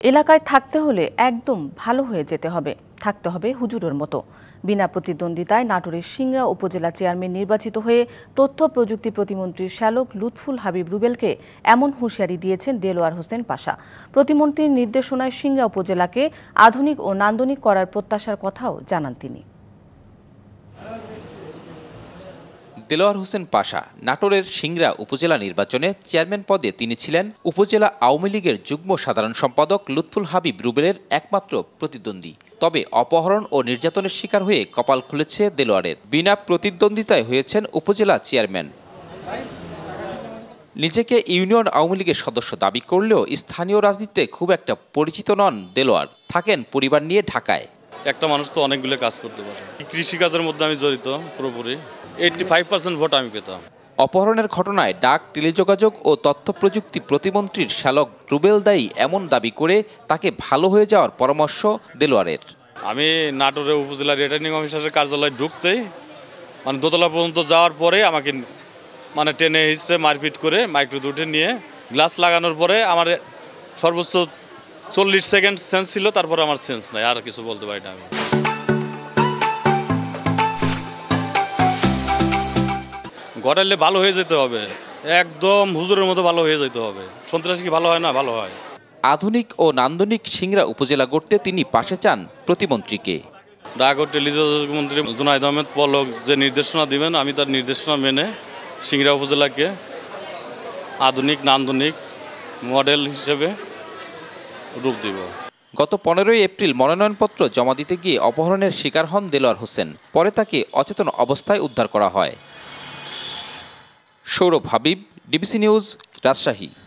এলাকায় থাকতে হলে একদম ভালো হয়ে যেতে হবে, থাকতে হবে হুজুরের মতো। বিনা প্রতিদ্বন্দ্বিতায় নাটোরের সিংড়া উপজেলা চেয়ারম্যান নির্বাচিত হয়ে তথ্য প্রযুক্তি প্রতিমন্ত্রী শ্যালক লুৎফুল হাবিব রুবেলকে এমন হুঁশিয়ারি দিয়েছেন দেলোয়ার হোসেন পাশা। প্রতিমন্ত্রীর নির্দেশনায় সিংড়া উপজেলাকে আধুনিক ও নান্দনিক করার প্রত্যাশার কথাও জানান তিনি। দেলোয়ার হোসেন পাশা নাটোরের সিংড়া উপজেলা নির্বাচনে চেয়ারম্যান পদে তিনি ছিলেন উপজেলা আওয়ামী লীগের যুগ্ম সাধারণ সম্পাদক লুৎফুল হাবিব রুবেলের একমাত্র প্রতিদ্বন্দ্বী। তবে অপহরণ ও নির্যাতনের শিকার হয়ে কপাল খুলেছে দেলোয়ারের। বিনা প্রতিদ্বন্দ্বিতায় হয়েছেন উপজেলা চেয়ারম্যান। নিজেকে ইউনিয়ন আওয়ামী লীগের সদস্য দাবি করলেও স্থানীয় রাজনীতিতে খুব একটা পরিচিত নন দেলোয়ার। থাকেন পরিবার নিয়ে ঢাকায়। একটা মানুষ তো অনেকগুলো কাজ করতে পারে। কৃষিকাজের মধ্যে আমি জড়িত পুরোপুরি। 85% ভোট আমি পেতাম। অপহরণের ঘটনায় ডাক, টেলিযোগাযোগ ও তথ্য প্রযুক্তি প্রতিমন্ত্রীর শ্যালক রুবেল দায়ী এমন দাবি করে তাকে ভালো হয়ে যাওয়ার পরামর্শ দেলোয়ারের। আমি নাটোরের উপজেলা রিটার্নিং অফিসারের কার্যালয়ে ঢুকতেই দোতলা পর্যন্ত যাওয়ার পরে আমাকে টেনে হিসেবে মারপিট করে মাইক্রো উঠে নিয়ে গ্লাস লাগানোর পরে আমার সর্বোচ্চ 40 সেকেন্ড সেন্স ছিল, তারপরে আমার সেন্স নাই, আর কিছু বলতে পারি না আমি। ঘটাইলে ভালো হয়ে যেতে হবে, একদম হুজুরের মতো ভালো হয়ে যেতে হবে। সন্ত্রাসী কি ভালো হয় না? ভালো হয়। আধুনিক ও নান্দনিক সিংড়া উপজেলা গড়তে তিনি পাশে চান প্রতিমন্ত্রীকে। ডাক ও টেলিযোগাযোগ মন্ত্রী জুনায়েদ আহমেদ পলক যে নির্দেশনা দিবেন, আমি তার নির্দেশনা মেনে সিংড়া উপজেলাকে আধুনিক নান্দনিক মডেল হিসেবে রূপ দিব। গত 15 এপ্রিল মনোনয়নপত্র জমা দিতে গিয়ে অপহরণের শিকার হন দেলোয়ার হোসেন। পরে তাকে অচেতন অবস্থায় উদ্ধার করা হয়। Sourav Habib, DBC news, Rajshahi.